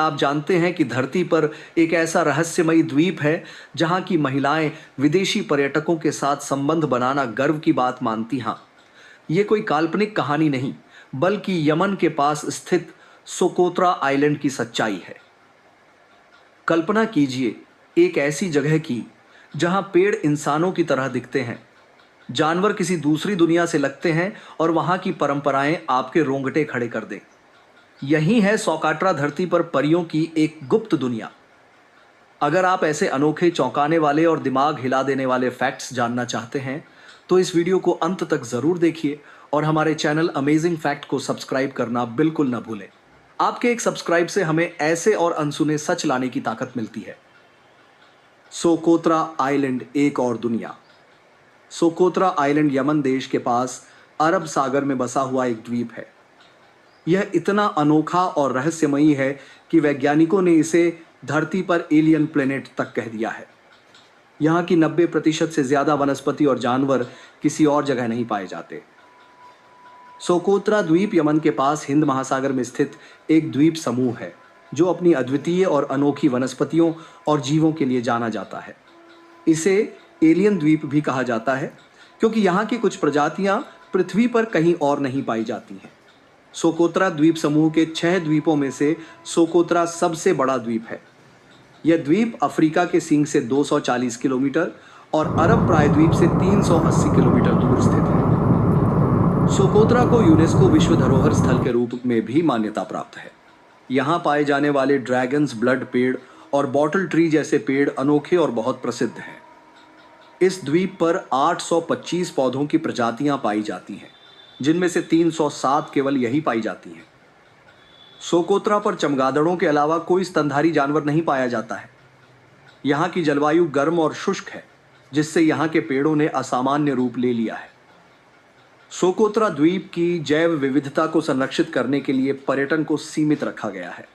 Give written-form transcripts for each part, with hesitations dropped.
आप जानते हैं कि धरती पर एक ऐसा रहस्यमयी द्वीप है जहां की महिलाएं विदेशी पर्यटकों के साथ संबंध बनाना गर्व की बात मानती हैं। ये कोई काल्पनिक कहानी नहीं, बल्कि यमन के पास स्थित सोकोत्रा आइलैंड की सच्चाई है। कल्पना कीजिए एक ऐसी जगह की जहां पेड़ इंसानों की तरह दिखते हैं, जानवर किसी दूसरी दुनिया से लगते हैं और वहां की परंपराएं आपके रोंगटे खड़े कर दें। यही है सोकाट्रा धरती पर परियों की एक गुप्त दुनिया। अगर आप ऐसे अनोखे, चौंकाने वाले और दिमाग हिला देने वाले फैक्ट्स जानना चाहते हैं तो इस वीडियो को अंत तक जरूर देखिए और हमारे चैनल अमेजिंग फैक्ट को सब्सक्राइब करना बिल्कुल न भूलें। आपके एक सब्सक्राइब से हमें ऐसे और अनसुने सच लाने की ताकत मिलती है। सोकोत्रा आइलैंड, एक और दुनिया। सोकोत्रा आइलैंड यमन देश के पास अरब सागर में बसा हुआ एक द्वीप है। यह इतना अनोखा और रहस्यमयी है कि वैज्ञानिकों ने इसे धरती पर एलियन प्लेनेट तक कह दिया है। यहाँ की 90% से ज्यादा वनस्पति और जानवर किसी और जगह नहीं पाए जाते। सोकोत्रा द्वीप यमन के पास हिंद महासागर में स्थित एक द्वीप समूह है जो अपनी अद्वितीय और अनोखी वनस्पतियों और जीवों के लिए जाना जाता है। इसे एलियन द्वीप भी कहा जाता है क्योंकि यहाँ की कुछ प्रजातियां पृथ्वी पर कहीं और नहीं पाई जाती हैं। सोकोत्रा द्वीप समूह के 6 द्वीपों में से सोकोत्रा सबसे बड़ा द्वीप है। यह द्वीप अफ्रीका के सींग से 240 किलोमीटर और अरब प्रायद्वीप से 380 किलोमीटर दूर स्थित है। सोकोत्रा को यूनेस्को विश्व धरोहर स्थल के रूप में भी मान्यता प्राप्त है। यहाँ पाए जाने वाले ड्रैगन्स ब्लड पेड़ और बॉटल ट्री जैसे पेड़ अनोखे और बहुत प्रसिद्ध हैं। इस द्वीप पर 825 पौधों की प्रजातियां पाई जाती हैं, जिनमें से 307 केवल यही पाई जाती हैं। सोकोत्रा पर चमगादड़ों के अलावा कोई स्तनधारी जानवर नहीं पाया जाता है। यहाँ की जलवायु गर्म और शुष्क है, जिससे यहाँ के पेड़ों ने असामान्य रूप ले लिया है। सोकोत्रा द्वीप की जैव विविधता को संरक्षित करने के लिए पर्यटन को सीमित रखा गया है।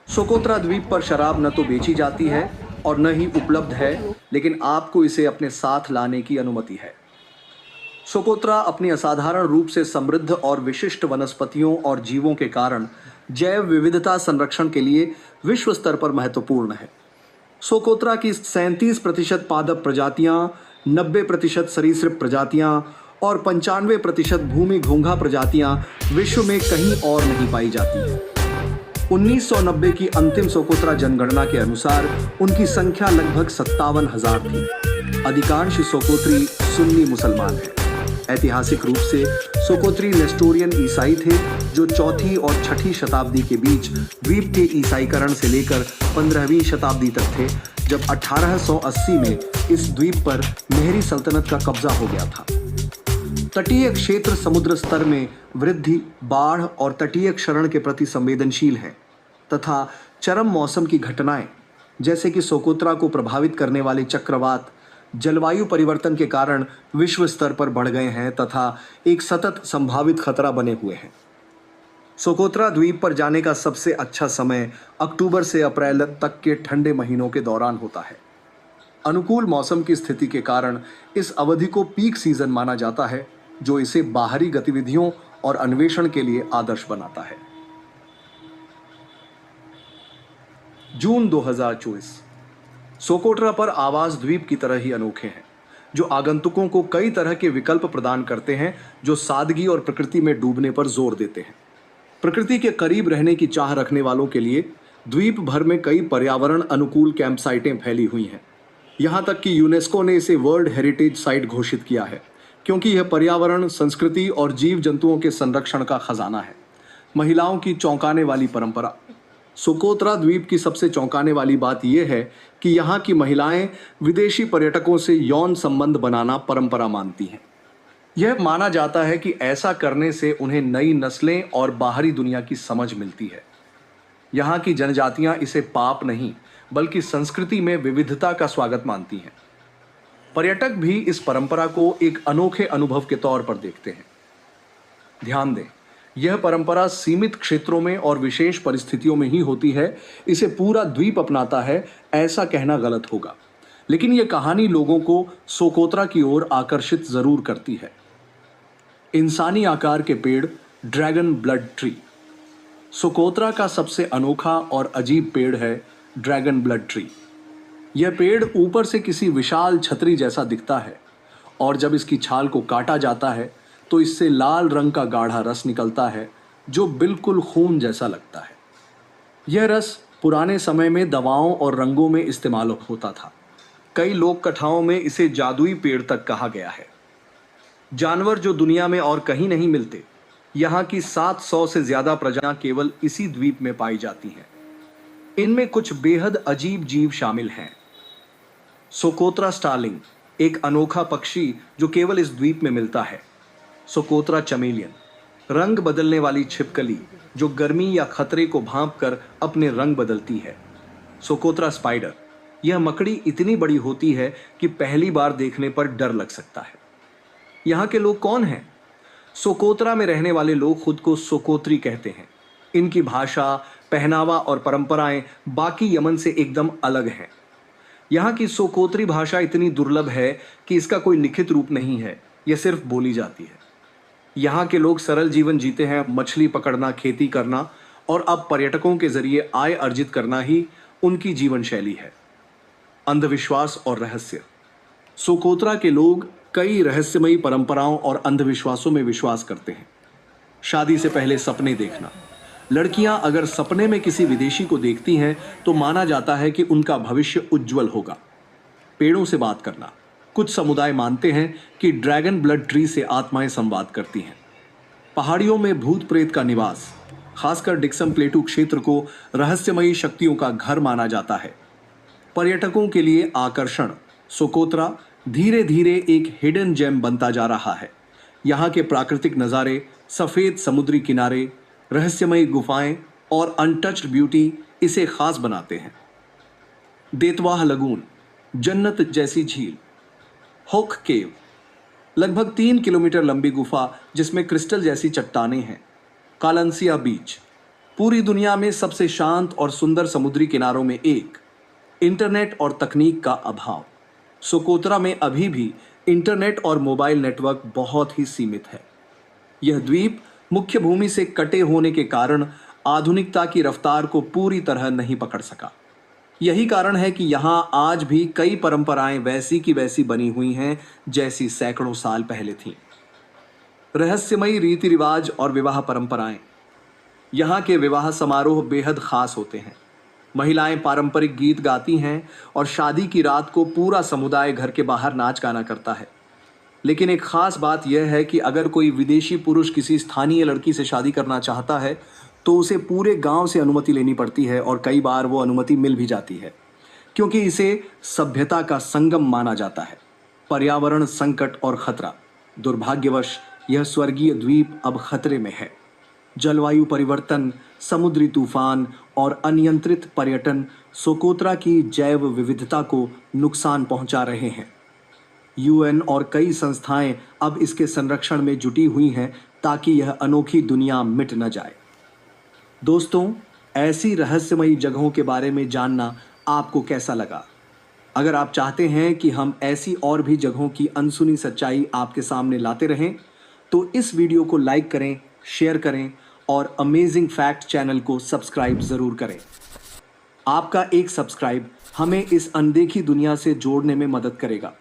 सोकोत्रा द्वीप पर शराब न तो बेची जाती है और न ही उपलब्ध है, लेकिन आपको इसे अपने साथ लाने की अनुमति है। सोकोत्रा अपनी असाधारण रूप से समृद्ध और विशिष्ट वनस्पतियों और जीवों के कारण जैव विविधता संरक्षण के लिए विश्व स्तर पर महत्वपूर्ण है। सोकोत्रा की 37% पादप प्रजातियां, 90% सरीसृप प्रजातियां और 95% भूमि घोंघा प्रजातियां विश्व में कहीं और नहीं पाई जाती हैं। 1990 की अंतिम सोकोत्रा जनगणना के अनुसार उनकी संख्या लगभग 57,000 थी। अधिकांश सोकोत्री सुन्नी मुसलमान हैं। ऐतिहासिक रूप से सोकोत्री नेस्टोरियन ईसाई थे जो 4वीं और 6वीं शताब्दी के बीच द्वीप के ईसाईकरण से लेकर 15वीं शताब्दी तक थे, जब 1880 में इस द्वीप पर मेहरी सल्तनत का कब्जा हो गया था। तटीय क्षेत्र समुद्र स्तर में वृद्धि, बाढ़ और तटीय क्षरण के प्रति संवेदनशील है तथा चरम मौसम की घटनाएं जैसे कि सोकोत्रा को प्रभावित करने वाले चक्रवात जलवायु परिवर्तन के कारण विश्व स्तर पर बढ़ गए हैं तथा एक सतत संभावित खतरा बने हुए हैं। सोकोत्रा द्वीप पर जाने का सबसे अच्छा समय अक्टूबर से अप्रैल तक के ठंडे महीनों के दौरान होता है। अनुकूल मौसम की स्थिति के कारण इस अवधि को पीक सीजन माना जाता है, जो इसे बाहरी गतिविधियों और अन्वेषण के लिए आदर्श बनाता है। जून 2024। सोकोट्रा पर आवास द्वीप की तरह ही अनोखे हैं, जो आगंतुकों को कई तरह के विकल्प प्रदान करते हैं, जो सादगी और प्रकृति में डूबने पर जोर देते हैं। प्रकृति के करीब रहने की चाह रखने वालों के लिए द्वीप भर में कई पर्यावरण अनुकूल कैंप साइटें फैली हुई हैं। यहाँ तक कि यूनेस्को ने इसे वर्ल्ड हेरिटेज साइट घोषित किया है, क्योंकि यह पर्यावरण, संस्कृति और जीव जंतुओं के संरक्षण का खजाना है। महिलाओं की चौंकाने वाली परंपरा। सोकोत्रा द्वीप की सबसे चौंकाने वाली बात यह है कि यहाँ की महिलाएं विदेशी पर्यटकों से यौन संबंध बनाना परंपरा मानती हैं। यह माना जाता है कि ऐसा करने से उन्हें नई नस्लें और बाहरी दुनिया की समझ मिलती है। यहाँ की जनजातियां इसे पाप नहीं, बल्कि संस्कृति में विविधता का स्वागत मानती हैं। पर्यटक भी इस परंपरा को एक अनोखे अनुभव के तौर पर देखते हैं। ध्यान दें, यह परंपरा सीमित क्षेत्रों में और विशेष परिस्थितियों में ही होती है। इसे पूरा द्वीप अपनाता है, ऐसा कहना गलत होगा। लेकिन यह कहानी लोगों को सोकोत्रा की ओर आकर्षित जरूर करती है। इंसानी आकार के पेड़, ड्रैगन ब्लड ट्री। सोकोत्रा का सबसे अनोखा और अजीब पेड़ है ड्रैगन ब्लड ट्री। यह पेड़ ऊपर से किसी विशाल छतरी जैसा दिखता है और जब इसकी छाल को काटा जाता है तो इससे लाल रंग का गाढ़ा रस निकलता है जो बिल्कुल खून जैसा लगता है। यह रस पुराने समय में दवाओं और रंगों में इस्तेमाल होता था। कई लोक कथाओं में इसे जादुई पेड़ तक कहा गया है। जानवर जो दुनिया में और कहीं नहीं मिलते, यहाँ की 700 से ज्यादा प्रजातियां केवल इसी द्वीप में पाई जाती हैं। इनमें कुछ बेहद अजीब जीव शामिल हैं। सोकोत्रा स्टार्लिंग एक अनोखा पक्षी जो केवल इस द्वीप में मिलता है। सोकोत्रा चमेलियन रंग बदलने वाली छिपकली जो गर्मी या खतरे को भांपकर अपने रंग बदलती है। सोकोत्रा स्पाइडर यह मकड़ी इतनी बड़ी होती है कि पहली बार देखने पर डर लग सकता है। यहाँ के लोग कौन हैं? सोकोत्रा में रहने वाले लोग खुद को सोकोत्री कहते हैं। इनकी भाषा, पहनावा और परंपराएं बाकी यमन से एकदम अलग हैं। यहाँ की सोकोत्री भाषा इतनी दुर्लभ है कि इसका कोई लिखित रूप नहीं है, यह सिर्फ बोली जाती है। यहाँ के लोग सरल जीवन जीते हैं। मछली पकड़ना, खेती करना और अब पर्यटकों के जरिए आय अर्जित करना ही उनकी जीवन शैली है। अंधविश्वास और रहस्य। सोकोत्रा के लोग कई रहस्यमयी परंपराओं और अंधविश्वासों में विश्वास करते हैं। शादी से पहले सपने देखना। लड़कियां अगर सपने में किसी विदेशी को देखती हैं तो माना जाता है कि उनका भविष्य उज्जवल होगा। पेड़ों से बात करना। कुछ समुदाय मानते हैं कि ड्रैगन ब्लड ट्री से आत्माएं संवाद करती हैं। पहाड़ियों में भूत प्रेत का निवास। खासकर डिक्सम प्लेटू क्षेत्र को रहस्यमयी शक्तियों का घर माना जाता है। पर्यटकों के लिए आकर्षण। सोकोत्रा धीरे धीरे एक हिडन जेम बनता जा रहा है। यहाँ के प्राकृतिक नज़ारे, सफ़ेद समुद्री किनारे, रहस्यमयी गुफाएं और अनटच्ड ब्यूटी इसे खास बनाते हैं। देतवाह लगून जन्नत जैसी झील। होक केव लगभग 3 किलोमीटर लंबी गुफा जिसमें क्रिस्टल जैसी चट्टानें हैं। कालंसिया बीच पूरी दुनिया में सबसे शांत और सुंदर समुद्री किनारों में एक। इंटरनेट और तकनीक का अभाव। सोकोत्रा में अभी भी इंटरनेट और मोबाइल नेटवर्क बहुत ही सीमित है। यह द्वीप मुख्य भूमि से कटे होने के कारण आधुनिकता की रफ्तार को पूरी तरह नहीं पकड़ सका। यही कारण है कि यहाँ आज भी कई परंपराएं वैसी की वैसी बनी हुई हैं जैसी सैकड़ों साल पहले थीं। रहस्यमयी रीति रिवाज और विवाह परंपराएं। यहाँ के विवाह समारोह बेहद खास होते हैं। महिलाएं पारंपरिक गीत गाती हैं और शादी की रात को पूरा समुदाय घर के बाहर नाच गाना करता है। लेकिन एक खास बात यह है कि अगर कोई विदेशी पुरुष किसी स्थानीय लड़की से शादी करना चाहता है तो उसे पूरे गांव से अनुमति लेनी पड़ती है और कई बार वो अनुमति मिल भी जाती है क्योंकि इसे सभ्यता का संगम माना जाता है। पर्यावरण संकट और खतरा। दुर्भाग्यवश यह स्वर्गीय द्वीप अब खतरे में है। जलवायु परिवर्तन, समुद्री तूफान और अनियंत्रित पर्यटन सोकोत्रा की जैव विविधता को नुकसान पहुंचा रहे हैं। यूएन और कई संस्थाएं अब इसके संरक्षण में जुटी हुई हैं ताकि यह अनोखी दुनिया मिट न जाए। दोस्तों, ऐसी रहस्यमयी जगहों के बारे में जानना आपको कैसा लगा? अगर आप चाहते हैं कि हम ऐसी और भी जगहों की अनसुनी सच्चाई आपके सामने लाते रहें तो इस वीडियो को लाइक करें, शेयर करें और अमेजिंग फैक्ट चैनल को सब्सक्राइब ज़रूर करें। आपका एक सब्सक्राइब हमें इस अनदेखी दुनिया से जोड़ने में मदद करेगा।